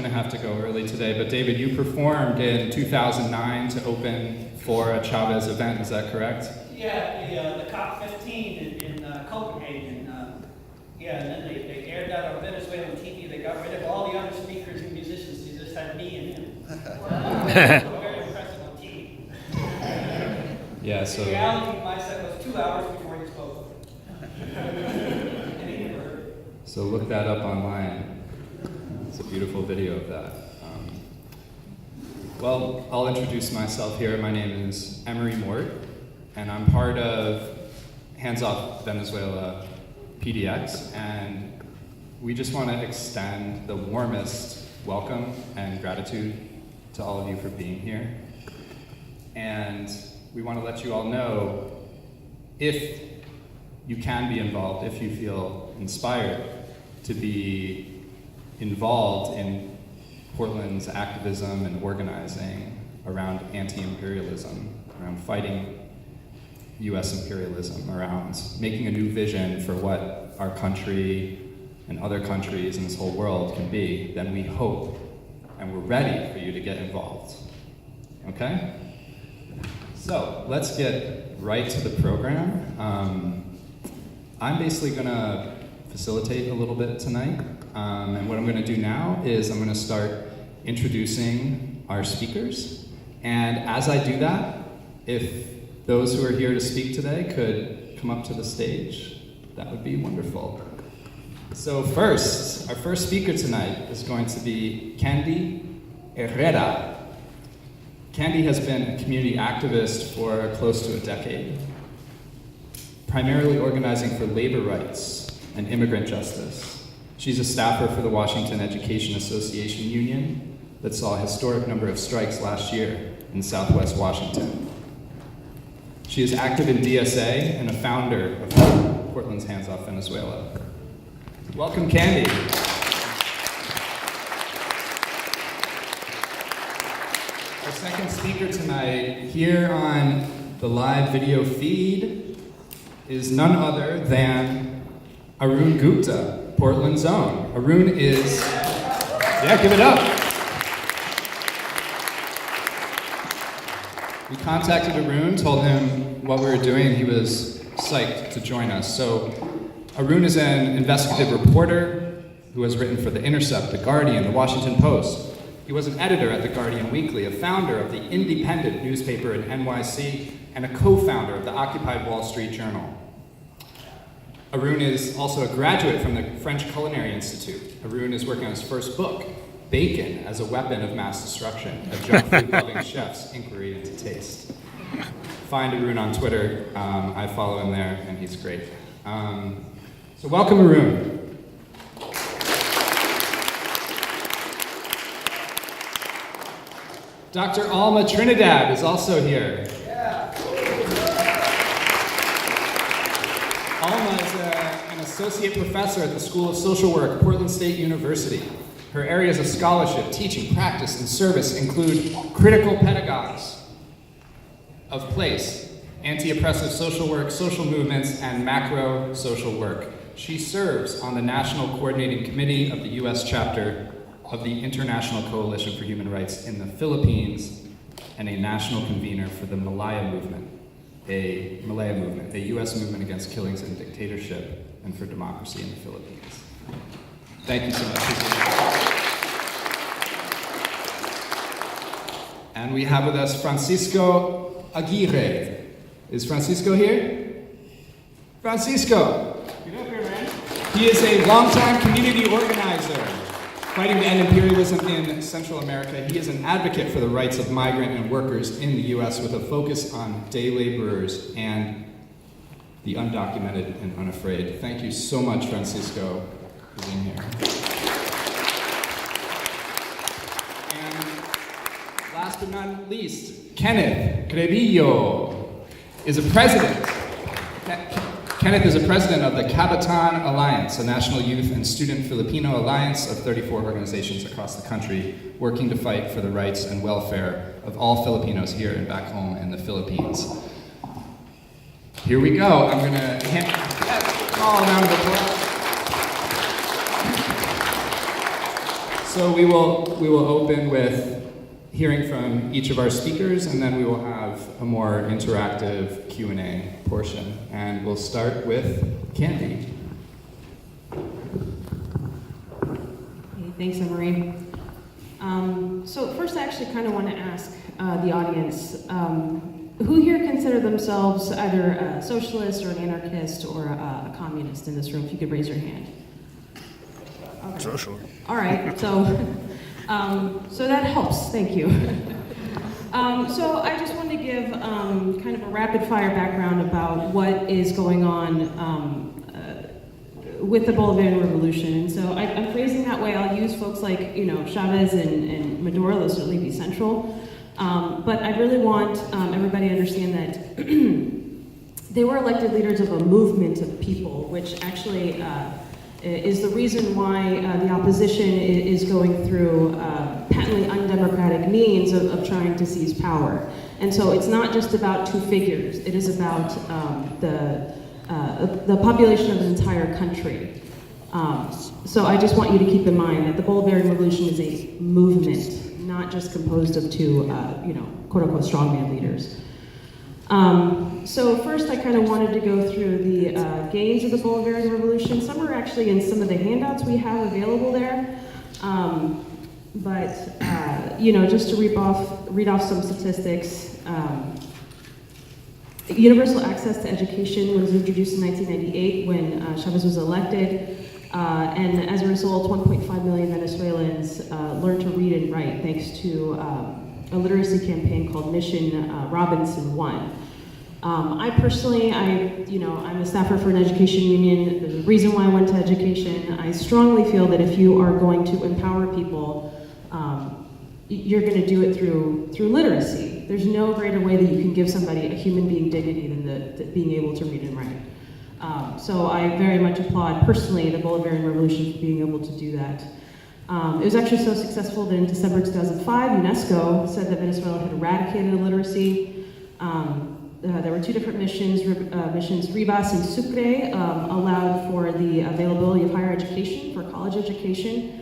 going to have to go early today, but David, you performed in 2009 to open for a Chavez event, is that correct? Yeah, the COP15 in Copenhagen. And then they aired that on Venezuelan TV. They got rid of all the other speakers and musicians. They just had me and him. Very impressive on TV. Yeah, so... In reality, my set was 2 hours before he spoke. So look that up online. It's a beautiful video of that. Well, I'll introduce myself here. My name is Emory Mort, and I'm part of Off Venezuela PDX, and we just want to extend the warmest welcome and gratitude to all of you for being here. And we want to let you all know, if you can be involved, if you feel inspired to be involved in Portland's activism and organizing around anti-imperialism, around fighting US imperialism, around making a new vision for what our country and other countries in this whole world can be, then we hope and we're ready for you to get involved. Okay? So let's get right to the program. I'm basically going to facilitate a little bit tonight, and what I'm going to do now is I'm going to start introducing our speakers, and as I do that, if those who are here to speak today could come up to the stage, that would be wonderful. So first, our first speaker tonight is going to be Candy Herrera. Candy has been a community activist for close to a decade, primarily organizing for labor rights and immigrant justice. She's a staffer for the Washington Education Association Union that saw a historic number of strikes last year in Southwest Washington. She is active in DSA and a founder of Portland's Hands Off Venezuela. Welcome, Candy. Our second speaker tonight here on the live video feed is none other than Arun Gupta, Portland's own. Arun is, yeah, give it up. We contacted Arun, told him what we were doing, and he was psyched to join us. So Arun is an investigative reporter who has written for The Intercept, The Guardian, The Washington Post. He was an editor at The Guardian Weekly, a founder of the independent newspaper in NYC, and a co-founder of the Occupied Wall Street Journal. Arun is also a graduate from the French Culinary Institute. Arun is working on his first book, Bacon as a Weapon of Mass Destruction, a junk food-loving chef's inquiry into taste. Find Arun on Twitter. I follow him there, and he's great. So welcome, Arun. Dr. Alma Trinidad is also here. Alma is an associate professor at the School of Social Work, Portland State University. Her areas of scholarship, teaching, practice, and service include critical pedagogues of place, anti-oppressive social work, social movements, and macro social work. She serves on the National Coordinating Committee of the U.S. chapter of the International Coalition for Human Rights in the Philippines, and a national convener for the Malaya Movement, a U.S. movement against killings and dictatorship and for democracy in the Philippines. Thank you so much. And we have with us Francisco Aguirre. Is Francisco here? Francisco! Get up here, man. He is a longtime community organizer fighting to end imperialism in Central America. He is an advocate for the rights of migrant and workers in the U.S. with a focus on day laborers and the undocumented and unafraid. Thank you so much, Francisco, for being here. And last but not least, Kenneth Crevillo is a president. Kenneth is a president of the Kabataan Alliance, a national youth and student Filipino alliance of 34 organizations across the country working to fight for the rights and welfare of all Filipinos here and back home in the Philippines. Here we go. I'm going to hand all round of applause. So we will open with hearing from each of our speakers, and then we will have a more interactive Q&A portion. And we'll start with Candy. Hey, thanks, Emory. So first, I actually kind of want to ask the audience, who here consider themselves either a socialist or an anarchist or a communist in this room? If you could raise your hand. Okay. Social. All right, so that helps, thank you. So I just wanted to give kind of a rapid fire background about what is going on with the Bolivarian Revolution. And so I'm phrasing that way. I'll use folks like, Chavez and Maduro, those certainly be central. But I really want everybody to understand that they were elected leaders of a movement of people, which actually is the reason why the opposition is going through patently undemocratic means of trying to seize power. And so it's not just about two figures, it is about the population of an entire country. So I just want you to keep in mind that the Bolivarian Revolution is a movement, not just composed of two, quote-unquote strongman leaders. So first I kind of wanted to go through the gains of the Bolivarian Revolution. Some are actually in some of the handouts we have available there. Just to read off some statistics. Universal access to education was introduced in 1998 when Chavez was elected. And as a result, 1.5 million Venezuelans learned to read and write thanks to a literacy campaign called Mission Robinson 1. I personally, I'm a staffer for an education union. There's a reason why I went to education. I strongly feel that if you are going to empower people, you're going to do it through literacy. There's no greater way that you can give somebody a human being dignity than being able to read and write. So I very much applaud personally the Bolivarian Revolution for being able to do that. It was actually so successful that in December 2005, UNESCO said that Venezuela had eradicated illiteracy. There were two different missions, missions Rivas and Sucre, allowed for the availability of higher education, for college education.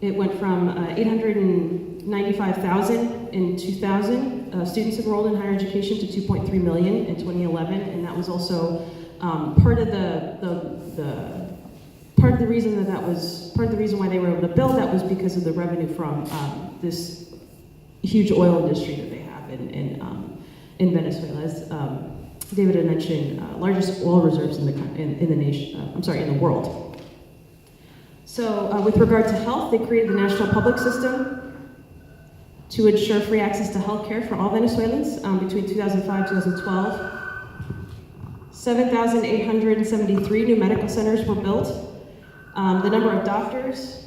It went from 895,000 in 2000 students enrolled in higher education to 2.3 million in 2011, and that was also part of the reason why they were able to build that was because of the revenue from this huge oil industry that they have in Venezuela. As David had mentioned, largest oil reserves in the nation. In the world. So with regard to health, they created the National Public System to ensure free access to health care for all Venezuelans between 2005 and 2012. 7,873 new medical centers were built. The number of doctors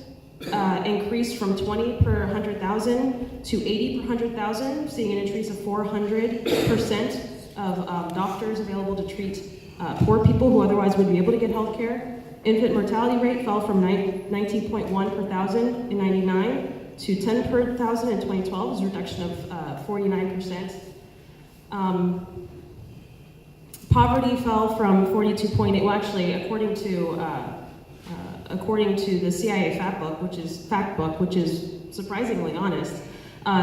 increased from 20 per 100,000 to 80 per 100,000, seeing an increase of 400% of doctors available to treat poor people who otherwise would be able to get health care. Infant mortality rate fell from 19.1 per thousand in 99 to 10 per thousand in 2012, was a reduction of 49%. Poverty fell from 42.8, well actually, according to the CIA fact book, which is surprisingly honest,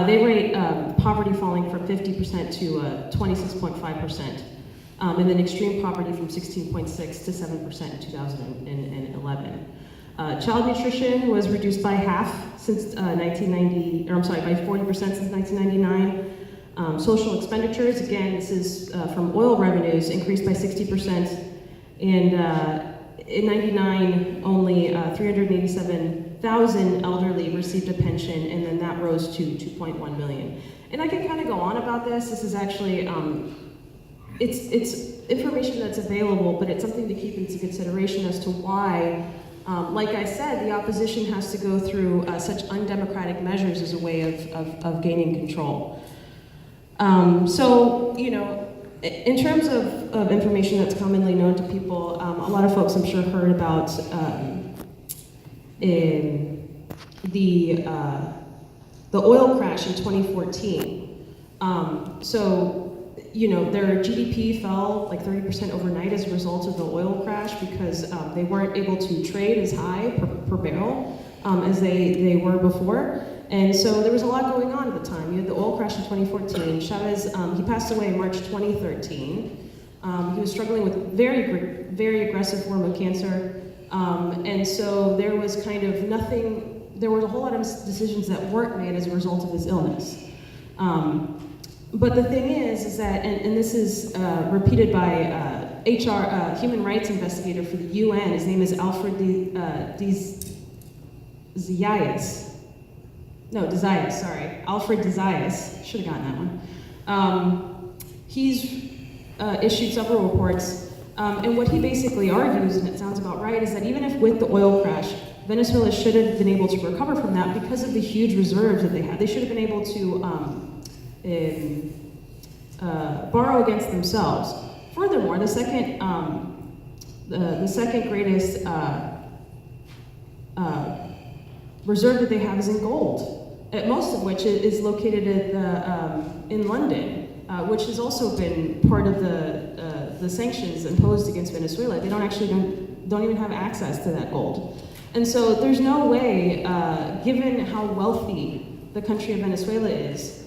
they rate poverty falling from 50% to 26.5%. And then extreme poverty from 16.6 to 7% in 2011. Child nutrition was reduced by half since 1990, by 40% since 1999. Social expenditures, again, this is from oil revenues, increased by 60%. And in 99, only 387,000 elderly received a pension, and then that rose to 2.1 million. And I can kind of go on about this. This is actually, it's information that's available, but it's something to keep into consideration as to why, like I said, the opposition has to go through such undemocratic measures as a way of gaining control. In terms of information that's commonly known to people, a lot of folks I'm sure heard about the oil crash in 2014. Their GDP fell like 30% overnight as a result of the oil crash because they weren't able to trade as high per barrel as they were before. And so there was a lot going on at the time. You had the oil crash in 2014. Chavez, he passed away in March 2013. He was struggling with very aggressive form of cancer. And so there was kind of nothing, there were a whole lot of decisions that weren't made as a result of his illness. But the thing is that, and this is repeated by human rights investigator for the UN, his name is Alfred Alfred Desaias, should have gotten that one. He's issued several reports, and what he basically argues, and it sounds about right, is that even if with the oil crash, Venezuela should have been able to recover from that because of the huge reserves that they had. They should have been able to borrow against themselves. Furthermore, the second greatest reserve that they have is in gold, most of which is located in London, which has also been part of the sanctions imposed against Venezuela. They don't even have access to that gold. And so there's no way, given how wealthy the country of Venezuela is,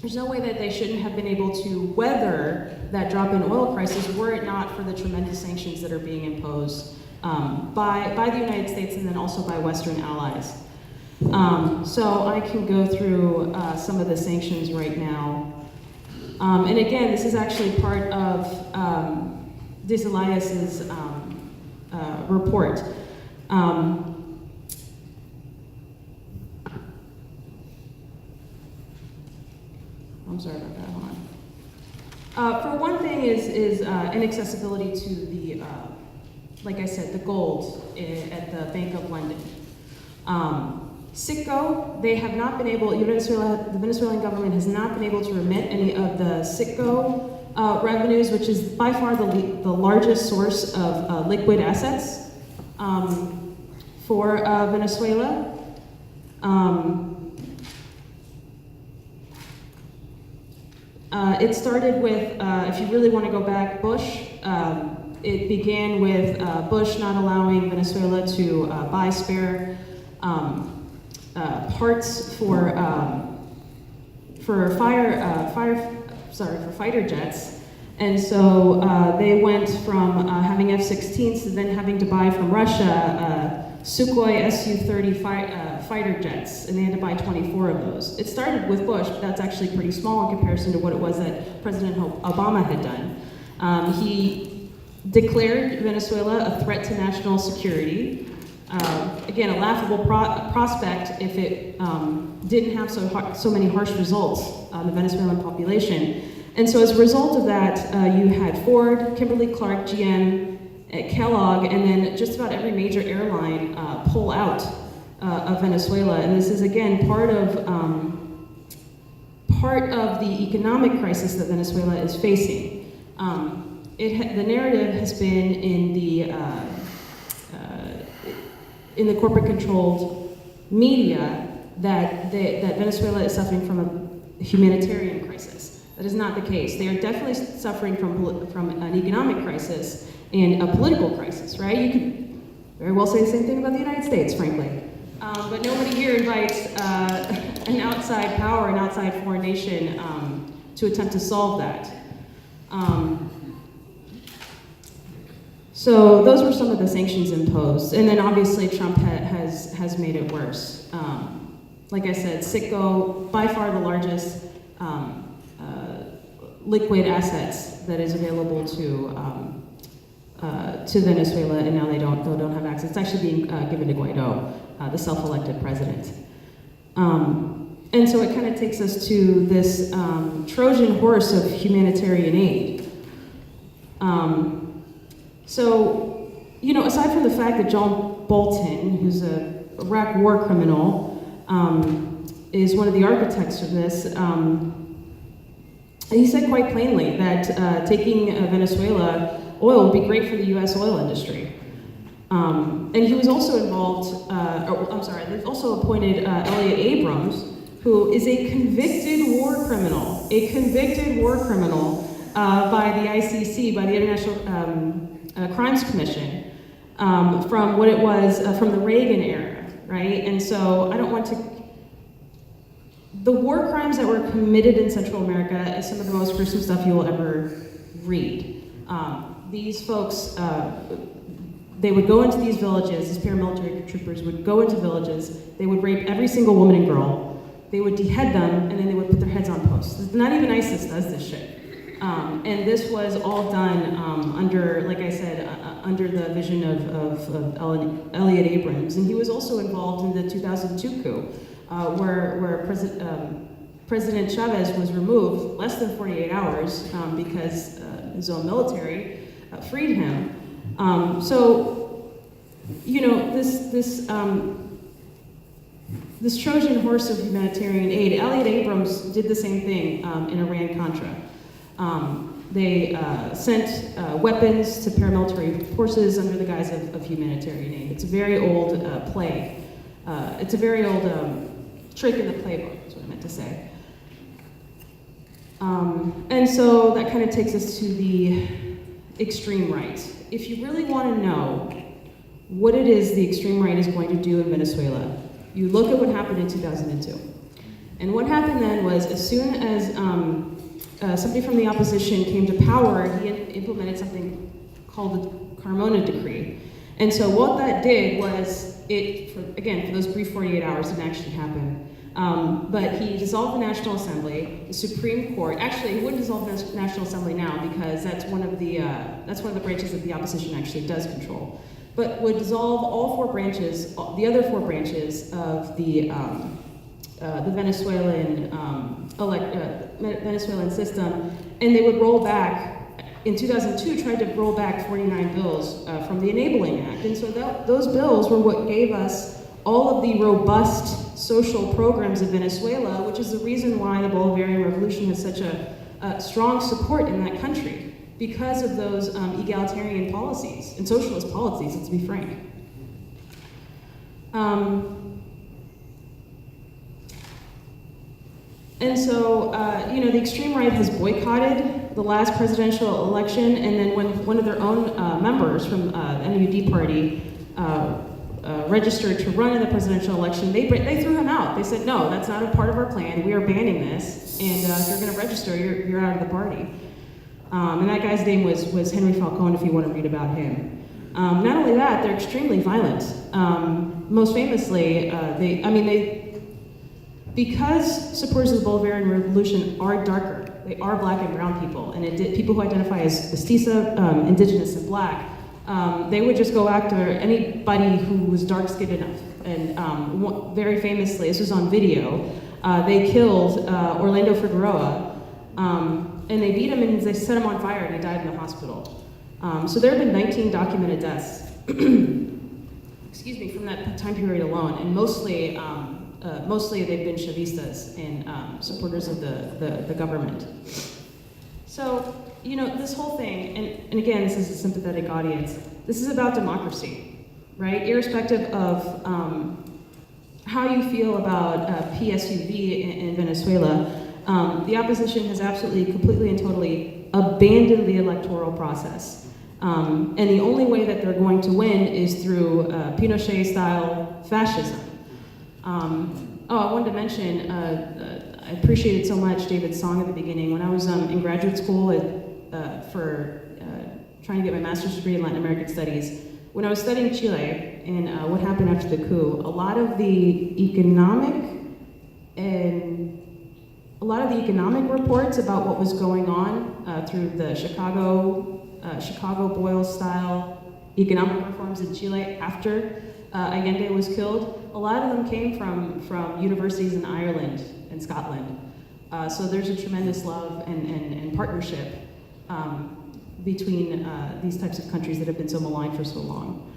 there's no way that they shouldn't have been able to weather that drop in oil prices were it not for the tremendous sanctions that are being imposed by the United States and then also by Western allies. So I can go through some of the sanctions right now. And again, this is actually part of Desaias's report. I'm sorry about that, hold on. For one thing is inaccessibility to the, like I said, the gold at the Bank of London. Citgo, they have not been able, the Venezuelan government has not been able to remit any of the Citgo revenues, which is by far the largest source of liquid assets for Venezuela. It started with, if you really want to go back, Bush. It began with Bush not allowing Venezuela to buy spare parts for fighter jets, and so they went from having F-16s to then having to buy from Russia Sukhoi Su-30 fighter jets, and they had to buy 24 of those. It started with Bush, but that's actually pretty small in comparison to what it was that President Obama had done. He declared Venezuela a threat to national security. Again, a laughable prospect if it didn't have so many harsh results on the Venezuelan population. And so as a result of that, you had Ford, Kimberly-Clark, GM, Kellogg, and then just about every major airline pull out of Venezuela. And this is, again, part of the economic crisis that Venezuela is facing. The narrative has been in the corporate-controlled media that Venezuela is suffering from a humanitarian crisis. That is not the case. They are definitely suffering from an economic crisis and a political crisis, right? You could very well say the same thing about the United States, frankly. But nobody here invites an outside power, an outside foreign nation to attempt to solve that. So those were some of the sanctions imposed. And then obviously Trump has made it worse. Like I said, Citgo, by far the largest liquid assets that is available to Venezuela, and now they don't have access. It's actually being given to Guaido, the self-elected president. And so it kind of takes us to this Trojan horse of humanitarian aid. So, aside from the fact that John Bolton, who's a Iraq war criminal, is one of the architects of this, he said quite plainly that taking Venezuela oil would be great for the U.S. oil industry. And he was also involved, they've also appointed Elliot Abrams, who is a convicted war criminal by the ICC, by the International Crimes Commission, from what it was, from the Reagan era. right? And so I don't want to. The war crimes that were committed in Central America is some of the most gruesome stuff you will ever read. These folks, they would go into these villages, these paramilitary troopers would go into villages, they would rape every single woman and girl, they would behead them, and then they would put their heads on posts. Not even ISIS does this shit. And this was all done under, like I said, under the vision of Elliot Abrams. And he was also involved in the 2002 coup, where President Chavez was removed less than 48 hours because his own military freed him. So, you know, this Trojan horse of humanitarian aid, Elliot Abrams did the same thing in Iran-Contra. They sent weapons to paramilitary forces under the guise of humanitarian aid. It's a very old play. It's a very old trick in the playbook, is what I meant to say. And so that kind of takes us to the extreme right. If you really want to know what it is the extreme right is going to do in Venezuela, you look at what happened in 2002. And what happened then was, as soon as somebody from the opposition came to power, he implemented something called the Carmona Decree. And so what that did was, again, for those brief 48 hours, didn't actually happen. But he dissolved the National Assembly, the Supreme Court. Actually, he wouldn't dissolve the National Assembly now because that's one of the branches that the opposition actually does control. But would dissolve all four branches, the other four branches of the Venezuelan Venezuelan system, and they would roll back. In 2002, tried to roll back 49 bills from the Enabling Act, and so those bills were what gave us all of the robust social programs of Venezuela, which is the reason why the Bolivarian Revolution has such a strong support in that country, because of those egalitarian policies and socialist policies, let's be frank. And so, you know, the extreme right has boycotted the last presidential election, and then when one of their own members from the MUD party registered to run in the presidential election, they threw him out. They said, no, that's not a part of our plan. We are banning this, and if you're going to register, you're out of the party. And that guy's name was Henry Falcone, if you want to read about him. Not only that, they're extremely violent. Most famously, because supporters of the Bolivarian Revolution are darker, they are black and brown people, and people who identify as mestiza, indigenous, and black, they would just go after anybody who was dark-skinned enough. And very famously, this was on video, they killed Orlando Figueroa, and they beat him and they set him on fire and he died in the hospital. So there have been 19 documented deaths, excuse me, from that time period alone, and mostly they've been Chavistas and supporters of the government. So, you know, this whole thing, and again, this is a sympathetic audience, this is about democracy, right? Irrespective of how you feel about PSUV in Venezuela, the opposition has absolutely, completely, and totally abandoned the electoral process. And the only way that they're going to win is through Pinochet-style fascism. I wanted to mention, I appreciated so much David's song at the beginning. When I was in graduate school for trying to get my master's degree in Latin American studies, when I was studying Chile and what happened after the coup, a lot of the economic reports about what was going on through the Chicago Boyle-style economic reforms in Chile after Allende was killed, a lot of them came from universities in Ireland and Scotland. So there's a tremendous love and partnership between these types of countries that have been so maligned for so long.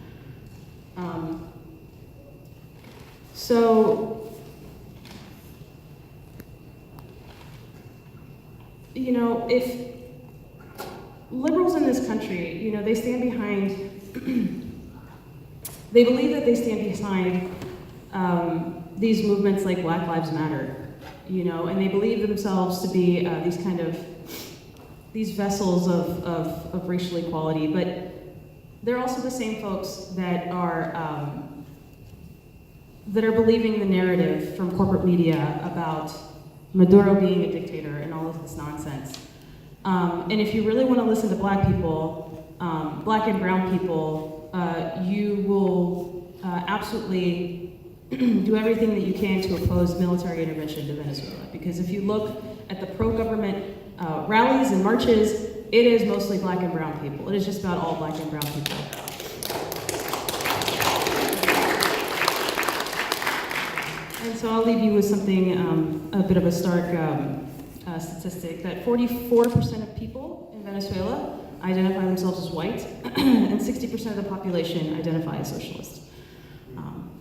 So, you know, if liberals in this country, you know, they stand behind, they believe that they stand behind these movements like Black Lives Matter, you know, and they believe themselves to be these vessels of racial equality, but they're also the same folks that are that are believing the narrative from corporate media about Maduro being a dictator and all of this nonsense. And if you really want to listen to black people, black and brown people, you will absolutely do everything that you can to oppose military intervention to Venezuela. Because if you look at the pro-government rallies and marches, it is mostly black and brown people. It is just about all black and brown people. And so I'll leave you with something, a bit of a stark statistic, that 44% of people in Venezuela identify themselves as white, and 60% of the population identify as socialist.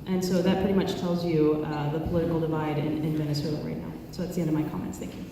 And so that pretty much tells you the political divide in Venezuela right now. So that's the end of my comments. Thank you.